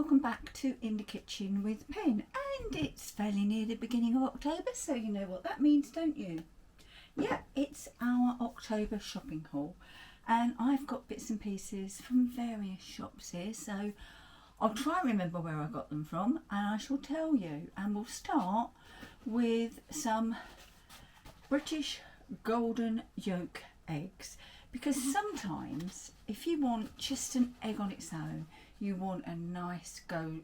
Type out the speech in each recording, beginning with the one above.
welcome back to In the Kitchen with Pen, and it's fairly near the beginning of October, so you know what that means, don't you? Yeah, it's our October shopping haul, and I've got bits and pieces from various shops here, so I'll try and remember where I got them from and I shall tell you. And we'll start with some British golden yolk eggs, because sometimes if you want just an egg on its own, you want a nice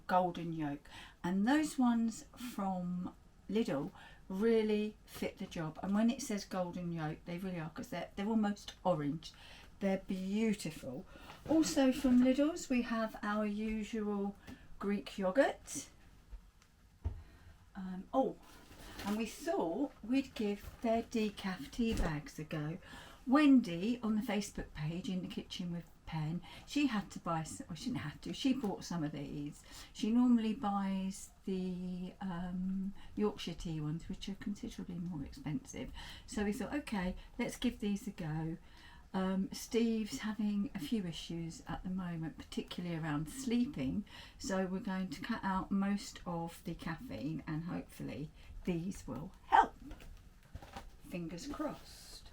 golden yolk, and those ones from Lidl really fit the job. And when it says golden yolk, they really are, because they're almost orange. They're beautiful. Also from Lidl's we have our usual Greek yogurt. And we thought we'd give their decaf tea bags a go. Wendy on the Facebook page In the Kitchen with Pen, she had to buy some, or she didn't have to, she bought some of these. She normally buys the Yorkshire tea ones, which are considerably more expensive. So we thought, okay, let's give these a go. Steve's having a few issues at the moment, particularly around sleeping, so we're going to cut out most of the caffeine and hopefully these will help. Fingers crossed.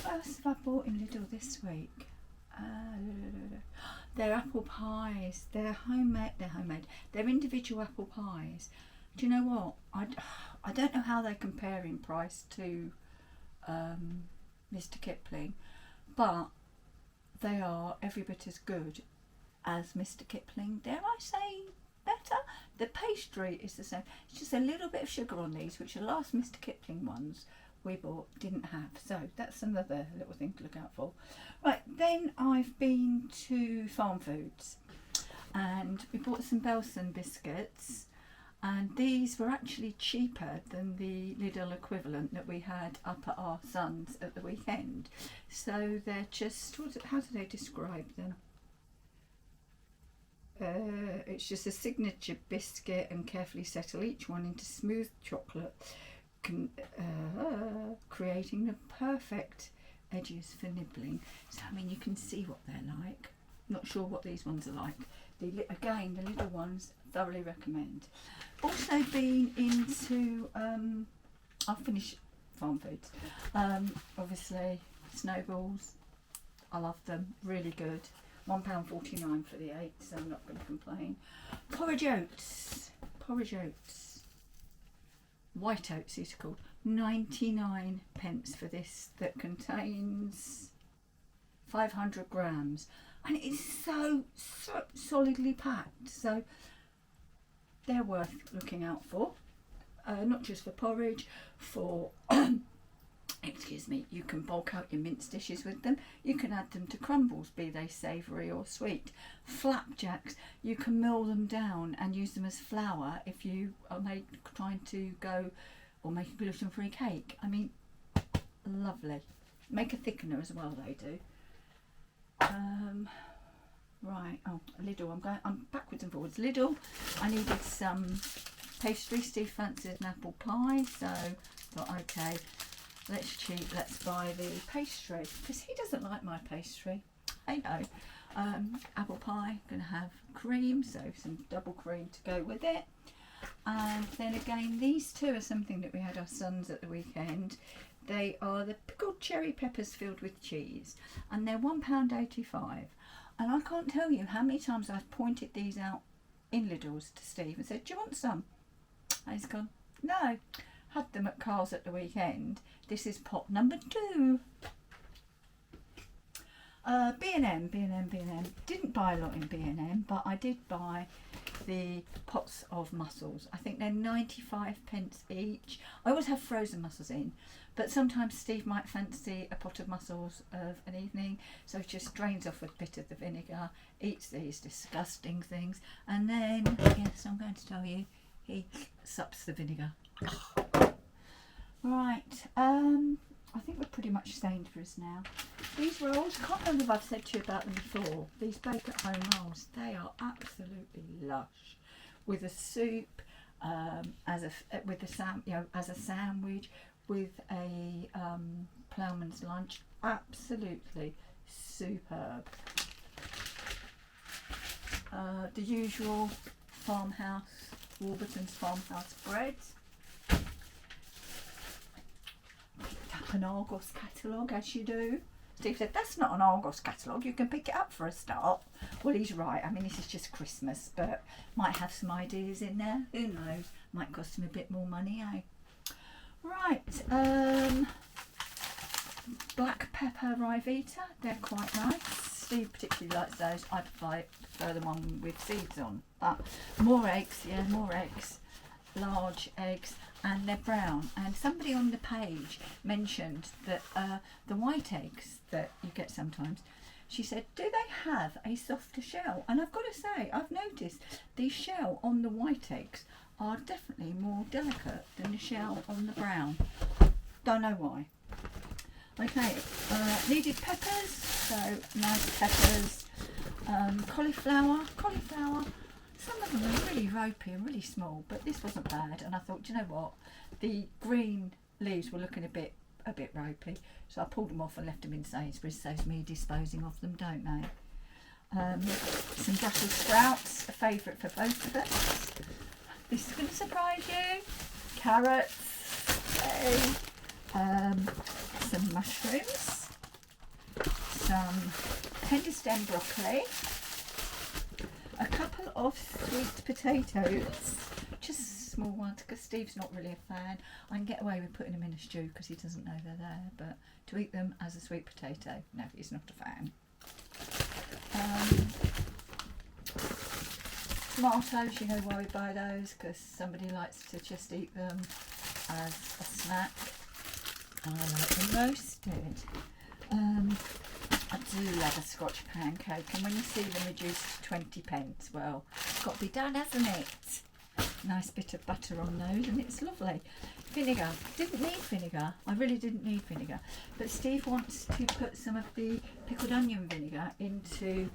What else have I bought in Lidl this week? They're apple pies. They're homemade. They're individual apple pies. Do you know what? I don't know how they compare in price to Mr. Kipling, but they are every bit as good as Mr. Kipling. Dare I say better? The pastry is the same. It's just a little bit of sugar on these, which the last Mr. Kipling ones we bought didn't have. So that's another little thing to look out for. Right, then I've been to Farmfoods and we bought some Belson biscuits, and these were actually cheaper than the Lidl equivalent that we had up at our son's at the weekend. So they're just, how do they describe them? It's just a signature biscuit and carefully settle each one into smooth chocolate, creating the perfect edges for nibbling. So I mean, you can see what they're like. Not sure what these ones are like. Again, the little ones, thoroughly recommend. Also been into, I'll finish Farmfoods. Obviously, snowballs. I love them, really good. £1.49 for the 8, so I'm not going to complain. Porridge oats. White oats these are called. 99 pence for this, that contains 500 grams. And it's so solidly packed, so they're worth looking out for. Not just for porridge, for excuse me, you can bulk out your mince dishes with them. You can add them to crumbles, be they savoury or sweet. Flapjacks, you can mill them down and use them as flour if you are trying to go or make a gluten-free cake. I mean, lovely. Make a thickener as well, they do. Right, Lidl, I'm backwards and forwards. Lidl, I needed some pastry. Steve fancied an apple pie, so thought, okay, let's cheat, let's buy the pastry, because he doesn't like my pastry. Hey ho. Apple pie, gonna have cream, so some double cream to go with it. And then again, these two are something that we had our sons at the weekend. They are the pickled cherry peppers filled with cheese, and they're £1.85. And I can't tell you how many times I've pointed these out in Lidl's to Steve and said, do you want some? And he's gone, no. Had them at Carl's at the weekend. This is pot number 2. B&M. Didn't buy a lot in B&M, but I did buy the pots of mussels. I think they're 95 pence each. I always have frozen mussels in, but sometimes Steve might fancy a pot of mussels of an evening, so he just drains off a bit of the vinegar, eats these disgusting things, and then, yes, I'm going to tell you, he sups the vinegar. Right, I think we're pretty much Sainsbury's now. These rolls, I can't remember if I've said to you about them before. These bake at home rolls, they are absolutely lush, with a soup, as a sandwich, with a ploughman's lunch. Absolutely superb. The usual farmhouse, Warburton's farmhouse bread. Picked up an Argos catalogue, as you do. Steve said, that's not an Argos catalogue, you can pick it up for a start. Well, he's right. I mean, this is just Christmas, but might have some ideas in there. Who knows? Might cost him a bit more money, eh? Right, black pepper Rivita, they're quite nice. Steve particularly likes those. I prefer the one with seeds on. But more eggs, yeah, more eggs. Large eggs, and they're brown. And somebody on the page mentioned that the white eggs that you get sometimes, she said, do they have a softer shell? And I've got to say, I've noticed the shell on the white eggs are definitely more delicate than the shell on the brown. Don't know why. Okay, needed peppers, so nice peppers. Cauliflower. Some of them are really ropey and really small, but this wasn't bad. And I thought, do you know what? The green leaves were looking a bit ropey, so I pulled them off and left them in Sainsbury's. Saves me disposing of them, don't they? Some Brussels sprouts, a favourite for both of us. This is going to surprise you. Carrots, some mushrooms, some tender stem broccoli, a couple of sweet potatoes, just small ones because Steve's not really a fan. I can get away with putting them in a stew because he doesn't know they're there, but to eat them as a sweet potato, no, he's not a fan. Tomatoes, you know why we buy those, because somebody likes to just eat them as a snack. I like them roasted. I do love a Scotch pancake, and when you see them reduced to 20p, well, it's got to be done, hasn't it? Nice bit of butter on those, and it's lovely. Vinegar. Didn't need vinegar. I really didn't need vinegar. But Steve wants to put some of the pickled onion vinegar into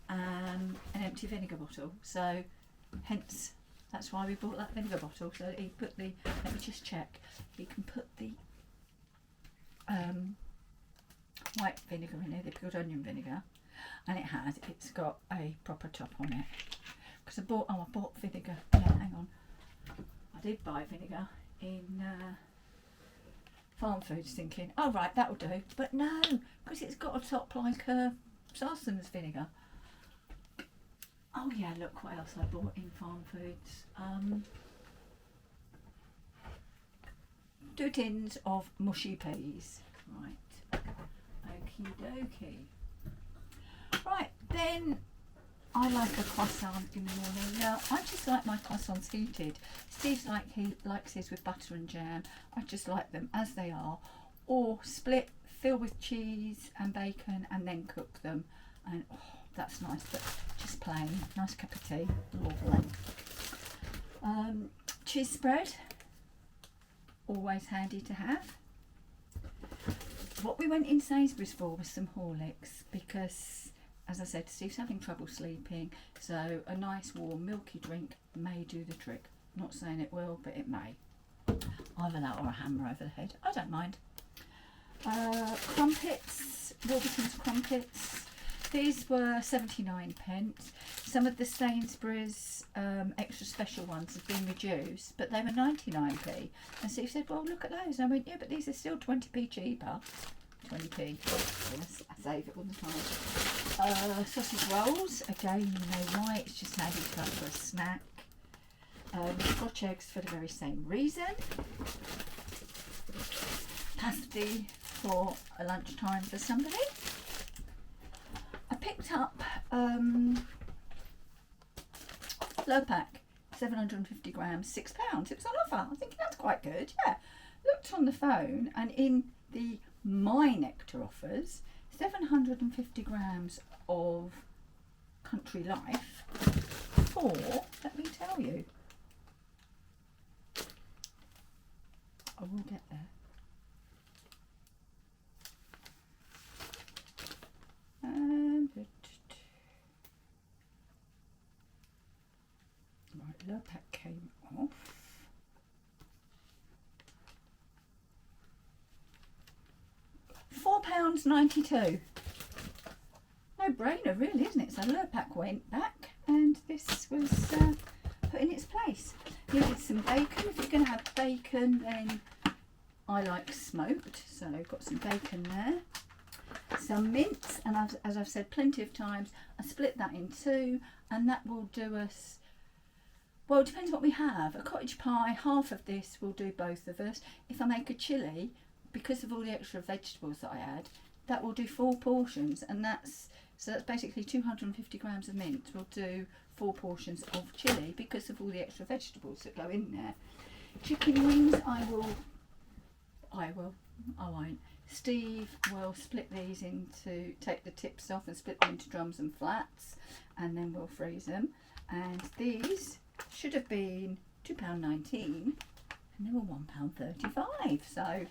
an empty vinegar bottle. So, hence, that's why we bought that vinegar bottle. So he put the, let me just check, he can put the white vinegar in there, the pickled onion vinegar, and it's got a proper top on it. Because I bought vinegar, yeah, hang on, I did buy vinegar in Farmfoods thinking, oh right, that'll do, but no, because it's got a top like Sarson's vinegar. Oh yeah, look what else I bought in Farmfoods. 2 tins of mushy peas. Right, okie dokie. Right, then I like a croissant in the morning. Now, I just like my croissants heated. Steve's he likes his with butter and jam. I just like them as they are. Or split, fill with cheese and bacon and then cook them. And oh, that's nice, but just plain. Nice cup of tea. Lovely. Cheese spread. Always handy to have. What we went in Sainsbury's for was some Horlicks because, as I said, Steve's having trouble sleeping, so a nice warm milky drink may do the trick. Not saying it will, but it may. Either that or a hammer over the head. I don't mind. Crumpets, Warburton's crumpets. These were 79p. Some of the Sainsbury's extra special ones have been reduced, but they were 99p. And Steve said, well, look at those. And I went, yeah, but these are still 20p cheaper. 20p. Yes, I save it all the time. Sausage rolls. Again, you know why. It's just handy to have for a snack. Scotch eggs for the very same reason. Pasty for a lunchtime for somebody. I picked up Lurpak, 750 grams, £6. It was on offer. I'm thinking that's quite good. Yeah. Looked on the phone, and in the My Nectar offers, 750 grams of Country Life for, let me tell you, I will get there. Right, Lurpak came off. £4.92. No brainer, really, isn't it? So Lurpak went back, and was put in its place. Needed some bacon. If you're going to have bacon, then I like smoked, so I've got some bacon there. Some mince, and as I've said plenty of times, I split that in two, and that will do us, well, it depends what we have. A cottage pie, half of this will do both of us. If I make a chilli, because of all the extra vegetables that I add, that will do 4 portions, and that's basically 250 grams of mince will do 4 portions of chilli because of all the extra vegetables that go in there. Chicken wings, I won't. Steve will split these into, take the tips off and split them into drums and flats, and then we'll freeze them. And these should have been £2.19 and they were £1.35. So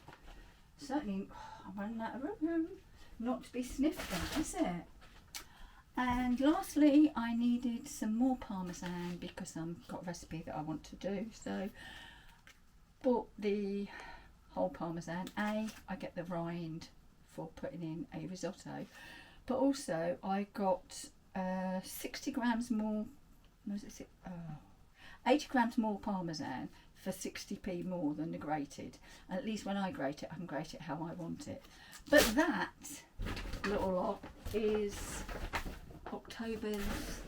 certainly I'm running out of room. Not to be sniffed at, is it? And lastly, I needed some more parmesan because I've got a recipe that I want to do. So bought the whole parmesan. I get the rind for putting in a risotto, but also I got 60 grams more, 80 grams more parmesan for 60p more than the grated. And at least when I grate it, I can grate it how I want it. But that little lot is October's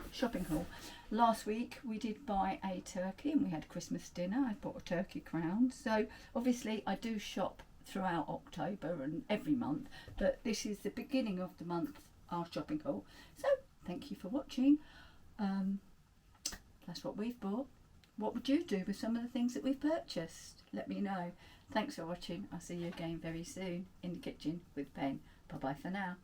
shopping haul. Last week we did buy a turkey and we had Christmas dinner. I bought a turkey crown. So obviously I do shop throughout October and every month, but this is the beginning of the month, our shopping haul. So thank you for watching. That's what we've bought. What would you do with some of the things that we've purchased? Let me know. Thanks for watching. I'll see you again very soon in the kitchen with Ben. Bye bye for now.